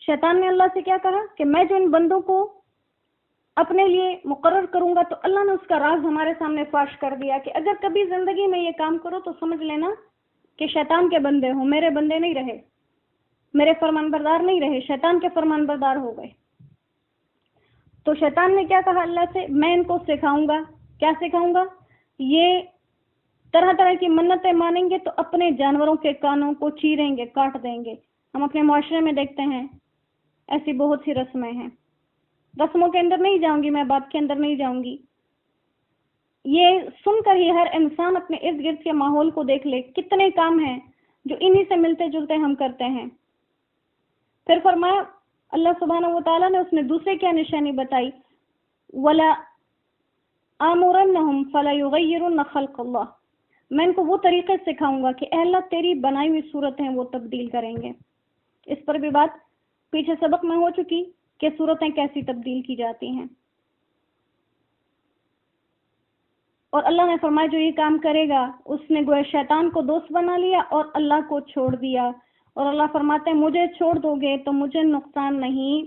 शैतान ने अल्लाह से क्या कहा कि मैं जो इन बंदों को अपने लिए मुकर्रर करूंगा, तो अल्लाह ने उसका राज हमारे सामने फाश कर दिया कि अगर कभी जिंदगी में ये काम करो तो समझ लेना कि शैतान के बंदे हो, मेरे बंदे नहीं रहे, मेरे फरमानबरदार नहीं रहे, शैतान के फरमानबरदार हो गए। तो शैतान ने क्या कहा अल्लाह से, मैं इनको सिखाऊंगा। क्या सिखाऊंगा? ये तरह तरह की मन्नतें मानेंगे तो अपने जानवरों के कानों को चीरेंगे, काट देंगे। हम अपने मुआशरे में देखते हैं ऐसी बहुत सी रस्में हैं। रस्मों के अंदर नहीं जाऊंगी मैं, बात के अंदर नहीं जाऊंगी। ये सुनकर ही हर इंसान अपने इर्द गिर्द के माहौल को देख ले, कितने काम हैं जो इन्हीं से मिलते जुलते हम करते हैं। फिर फरमाया अल्लाह सुब्हानहू व तआला ने, उसने दूसरे क्या निशानी बताई, वला आमुरन्नहुम फला युगय्यिरुन्न खल्क़ल्लाह, मैं इनको वो तरीके सिखाऊंगा कि अल्लाह तेरी बनाई हुई सूरतें वो तब्दील करेंगे। इस पर भी बात पीछे सबक में हो चुकी कि सूरतें कैसी तब्दील की जाती हैं। और अल्लाह ने फरमाया जो ये काम करेगा उसने गोया शैतान को दोस्त बना लिया और अल्लाह को छोड़ दिया। और अल्लाह फरमाते हैं मुझे छोड़ दोगे तो मुझे नुकसान नहीं,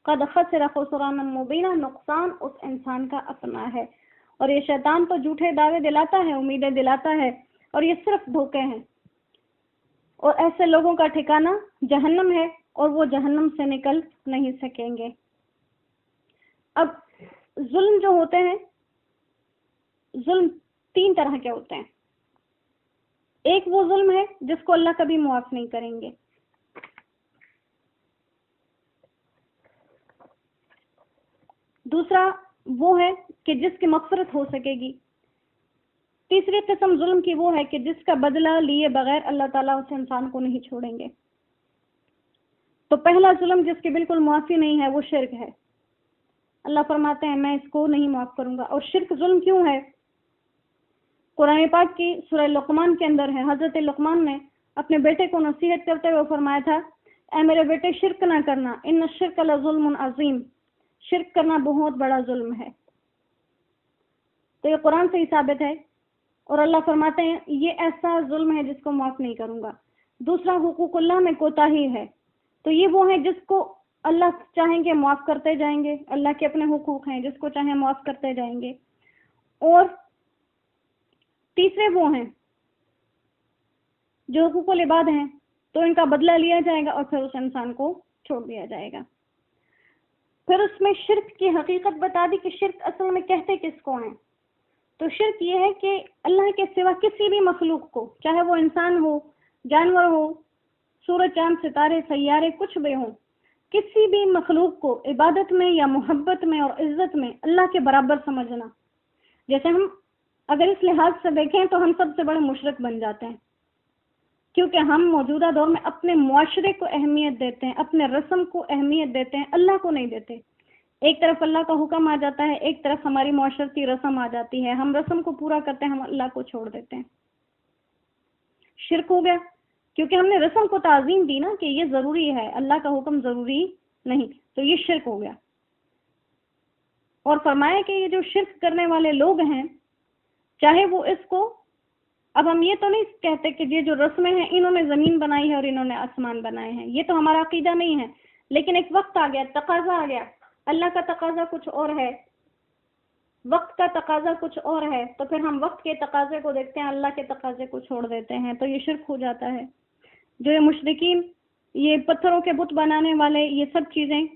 क़द ख़सिरा ख़ुस्रानन मुबीना, नुकसान उस इंसान का अपना है। और ये शैतान तो झूठे दावे दिलाता है, उम्मीदें दिलाता है, और ये सिर्फ धोखे हैं। और ऐसे लोगों का ठिकाना जहन्नम है और वो जहन्नम से निकल नहीं सकेंगे। अब जुल्म जो होते हैं, जुल्म तीन तरह के होते हैं। एक वो जुल्म है जिसको अल्लाह कभी मुआफ नहीं करेंगे। दूसरा वो है कि जिसकी मग़फ़िरत हो सकेगी। तीसरी किस्म जुल्म की वो है कि जिसका बदला लिए बगैर अल्लाह ताला उस इंसान को नहीं छोड़ेंगे। तो पहला जुल्म जिसकी बिल्कुल मुआफ़ी नहीं है वो शिर्क है। अल्लाह फरमाते हैं मैं इसको नहीं माफ करूंगा। और शिर्क जुल्म क्यों है? कुरान पाक की सूरह लुक़मान के अंदर है, हजरत लुक़मान ने अपने बेटे को नसीहत करते हुए फरमाया था, ऐ मेरे बेटे शिर्क ना करना, इन्न शिर्क लज़ुल्मुन अज़ीम, शिर्क करना बहुत बड़ा जुल्म है। तो ये कुरान से ही साबित है। और अल्लाह फरमाते हैं ये ऐसा जुल्म है जिसको माफ नहीं करूंगा। दूसरा हुकूकुल्लाह में कोताही है, तो ये वो है जिसको अल्लाह चाहेंगे माफ करते जाएंगे, अल्लाह के अपने हुकूक हैं जिसको चाहे माफ करते जाएंगे। और तीसरे वो हैं जो हुकूकुल इबाद हैं, तो इनका बदला लिया जाएगा और फिर उस इंसान को छोड़ दिया जाएगा। फिर उसमें शिर्क की हकीकत बता दी कि शिर्क असल में कहते किसको हैं। तो शिर्क ये है कि अल्लाह के सिवा किसी भी मखलूक को, चाहे वो इंसान हो, जानवर हो, सूरज चांद सितारे सैयारे कुछ भी हो, किसी भी मखलूक को इबादत में या मोहब्बत में और इज्जत में अल्लाह के बराबर समझना। जैसे हम अगर इस लिहाज से देखें तो हम सबसे बड़े मुशरिक बन जाते हैं, क्योंकि हम मौजूदा दौर में अपने मुआशरे को अहमियत देते हैं, अपने रस्म को अहमियत देते हैं, अल्लाह को नहीं देते। एक तरफ अल्लाह का हुक्म आ जाता है, एक तरफ हमारी मुआशरती रस्म आ जाती है, हम रस्म को पूरा करते हैं, हम अल्लाह को छोड़ देते हैं। शिर्क हो गया क्योंकि हमने रस्म को ताज़ीम दी ना कि ये जरूरी है, अल्लाह का हुक्म जरूरी नहीं, तो ये शिर्क हो गया। और फरमाया कि ये जो शिर्क करने वाले लोग हैं, चाहे वो इसको, अब हम ये तो नहीं कहते कि ये जो रस्में हैं इन्होंने जमीन बनाई है और इन्होंने आसमान बनाए हैं, ये तो हमारा अकीदा नहीं है। लेकिन एक वक्त आ गया, तकाजा आ गया, अल्लाह का तकाजा कुछ और है, वक्त का तकाजा कुछ और है, तो फिर हम वक्त के तकाजे को देखते हैं, अल्लाह के तकाजे को छोड़ देते हैं, तो ये शिर्क हो जाता है। जो ये मुशरिकीन, ये पत्थरों के बुत बनाने वाले, ये सब चीजें,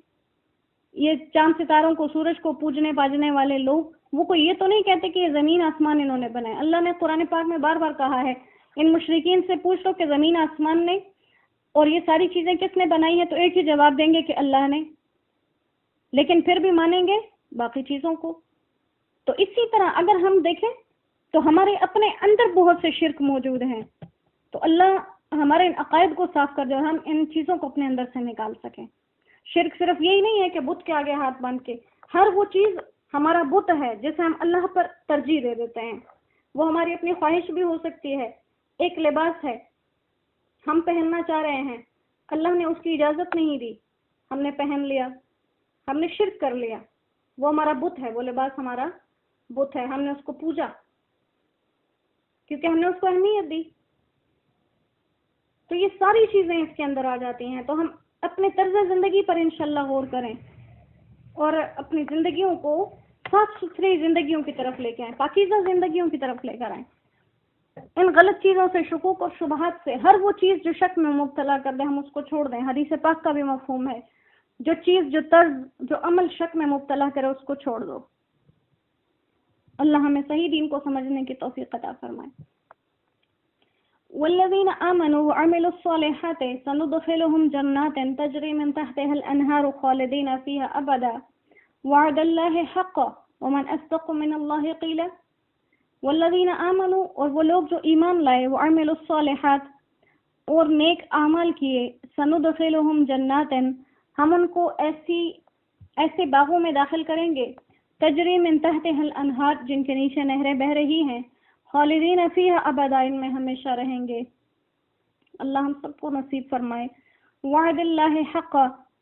ये चांद सितारों को, सूरज को पूजने पाजने वाले लोग, वो कोई ये तो नहीं कहते कि ये जमीन आसमान इन्होंने बनाए। अल्लाह ने कुरान पाक में बार बार कहा है, इन मुशरिकीन से पूछ लो कि जमीन आसमान ने और ये सारी चीजें किसने बनाई है, तो एक ही जवाब देंगे कि अल्लाह ने, लेकिन फिर भी मानेंगे बाकी चीजों को। तो इसी तरह अगर हम देखें तो हमारे अपने अंदर बहुत से शिर्क मौजूद हैं, तो अल्लाह हमारे इन अकायद को साफ कर दे और हम इन चीजों को अपने अंदर से निकाल सकें। शिर्क सिर्फ यही नहीं है कि बुत के आगे हाथ बांध के, हर वो चीज हमारा बुत है जिसे हम अल्लाह पर तरजीह दे देते हैं, वो हमारी अपनी ख्वाहिश भी हो सकती है। एक लिबास है, हम पहनना चाह रहे हैं, अल्लाह ने उसकी इजाजत नहीं दी, हमने पहन लिया, हमने शिर्क कर लिया, वो हमारा बुत है, वो लिबास हमारा बुत है, हमने उसको पूजा क्योंकि हमने उसको अहमियत दी। तो ये सारी चीजें इसके अंदर आ जाती हैं। तो हम اپنے طرز زندگی پر انشاءاللہ غور کریں اور اپنی زندگیوں کو صاف ستھری زندگیوں کی طرف لے کے آئیں، پاکیزہ زندگیوں کی طرف لے کر آئیں. ان غلط چیزوں سے، شکوک اور شبہات سے، ہر وہ چیز جو شک میں مبتلا کر دے ہم اس کو چھوڑ دیں. حدیث پاک کا بھی مفہوم ہے، جو چیز، جو طرز، جو عمل شک میں مبتلا کرے اس کو چھوڑ دو. اللہ ہمیں صحیح دین کو سمجھنے کی توفیق عطا فرمائے. والذین آمنوا وعملوا الصالحات سندخلهم جنات تجری من تحتها الانہار خالدین فیہا ابدا وعد اللہ حقا ومن اصدق من اللہ قیلا. والذین آمنوا، اور وہ لوگ جو ایمان لائے، وعملوا الصالحات، اور نیک اعمال کیے، سندخلهم جنات، ہم ان کو ایسے باغوں میں داخل کریں گے، تجری من تحتها الانہار، جن کے نیچے نہریں بہ رہی ہیں، خالدین فیہا ابدا، ان میں ہمیشہ رہیں گے. اللہ ہم سب کو نصیب فرمائے. وعد اللہ حق،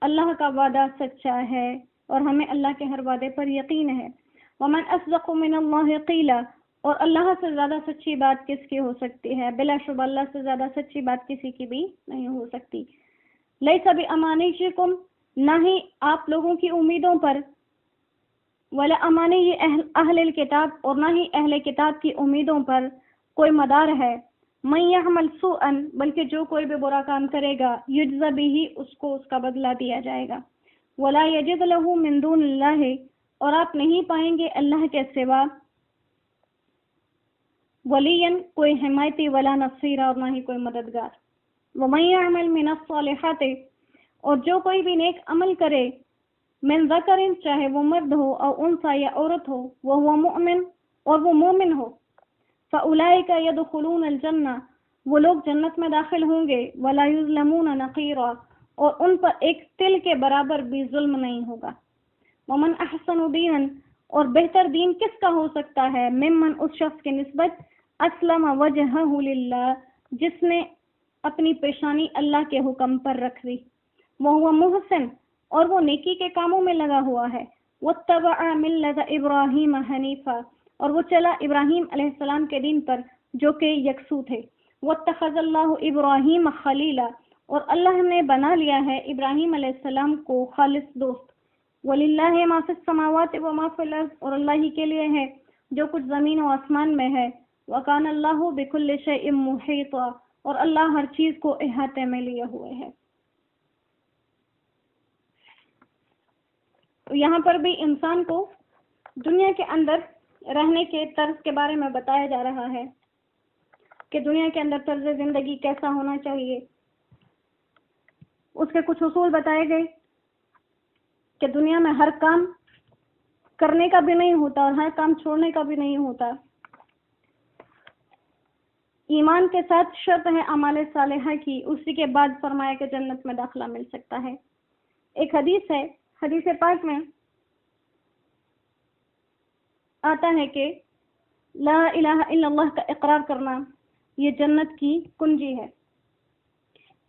اللہ کا وعدہ سچا ہے اور ہمیں اللہ کے ہر وعدے پر یقین ہے. ومن اصدق من اللہ قیلا، اور اللہ سے زیادہ سچی بات کس کی ہو سکتی ہے؟ بلا شبہ اللہ سے زیادہ سچی بات کسی کی بھی نہیں ہو سکتی. لیس بامانیکم، نہ ہی آپ لوگوں کی امیدوں پر، ولا امانی اہل الکتاب، اور نہ ہی اہل کتاب کی امیدوں پر کوئی مدار ہے. من یعمل سوءا، بلکہ جو کوئی بھی برا کام کرے گا، یجزا بھی، اس کو اس کا بدلہ دیا جائے گا. ولا یجد له من دون اللہ، اور آپ نہیں پائیں گے اللہ کے سوا ولیا، کوئی حمایتی، ولا نصیرا، اور نہ ہی کوئی مددگار. ومن یعمل من الصالحات، اور جو کوئی بھی نیک عمل کرے، من ذکر، چاہے وہ مرد ہو، او انثى، یا عورت ہو، وهو مؤمن، اور وہ مومن ہو، فاولئک يدخلون الجنہ، وہ لوگ جنت میں داخل ہوں گے، ولا یظلمون نقیرا، اور ان پر ایک تل کے برابر بھی ظلم نہیں ہوگا. ومن احسن دینا، اور بہتر دین کس کا ہو سکتا ہے؟ ممن، اس شخص کی نسبت، اسلم وجہہ للہ، جس نے اپنی پیشانی اللہ کے حکم پر رکھ دی. وہو محسن، اور وہ نیکی کے کاموں میں لگا ہوا ہے. واتبع ملت ابراہیم حنیفا، اور وہ چلا ابراہیم علیہ السلام کے دین پر جو کہ یکسو تھے. واتخذ اللہ ابراہیم خلیلا، اور اللہ نے بنا لیا ہے ابراہیم علیہ السلام کو خالص دوست. وللہ ما فی السماوات وما فی الارض، اور اللہ ہی کے لیے ہے جو کچھ زمین و آسمان میں ہے. وکان اللہ بکل شیء محیطا، اور اللہ ہر چیز کو احاطے میں لیے ہوئے ہے. یہاں پر بھی انسان کو دنیا کے اندر رہنے کے طرز کے بارے میں بتایا جا رہا ہے کہ دنیا کے اندر طرز زندگی کیسا ہونا چاہیے. اس کے کچھ اصول بتائے گئے کہ دنیا میں ہر کام کرنے کا بھی نہیں ہوتا اور ہر کام چھوڑنے کا بھی نہیں ہوتا. ایمان کے ساتھ شرط ہے اعمال صالحہ کی، اسی کے بعد فرمایا کہ جنت میں داخلہ مل سکتا ہے. ایک حدیث ہے، حدیث پاک میں آتا ہے کہ لا الہ الا اللہ کا اقرار کرنا یہ جنت کی کنجی ہے.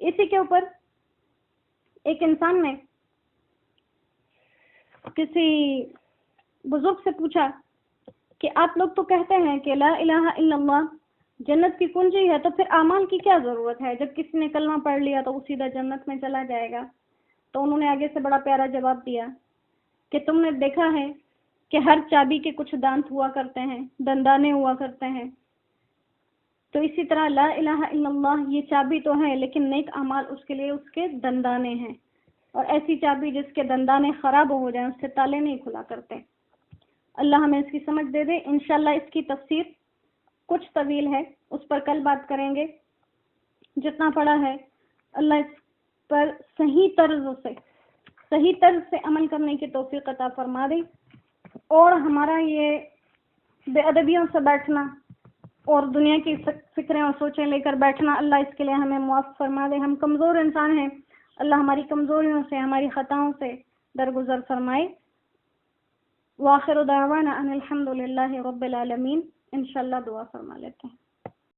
اسی کے اوپر ایک انسان نے کسی بزرگ سے پوچھا کہ آپ لوگ تو کہتے ہیں کہ لا الہ الا اللہ جنت کی کنجی ہے، تو پھر اعمال کی کیا ضرورت ہے؟ جب کسی نے کلمہ پڑھ لیا تو وہ سیدھا جنت میں چلا جائے گا. تو انہوں نے آگے سے بڑا پیارا جواب دیا کہ تم نے دیکھا ہے کہ ہر چابی کے کچھ دانت ہوا کرتے ہیں، دندانے ہوا کرتے ہیں. تو اسی طرح لا الہ الا اللہ یہ چابی تو ہے، لیکن نیک اعمال اس کے لیے اس کے دندانے ہیں، اور ایسی چابی جس کے دندانے خراب ہو جائیں اس سے تالے نہیں کھلا کرتے. اللہ ہمیں اس کی سمجھ دے دے. انشاءاللہ اس کی تفسیر کچھ طویل ہے، اس پر کل بات کریں گے. جتنا پڑا ہے اللہ اس پر صحیح طرز سے عمل کرنے کی توفیق عطا فرما دے، اور ہمارا یہ بے ادبیوں سے بیٹھنا اور دنیا کی فکریں اور سوچیں لے کر بیٹھنا، اللہ اس کے لیے ہمیں معاف فرما دے. ہم کمزور انسان ہیں، اللہ ہماری کمزوریوں سے، ہماری خطاؤں سے درگزر فرمائے. وآخر دعوانا ان الحمد للہ رب العالمین. انشاءاللہ دعا فرما لیتے ہیں.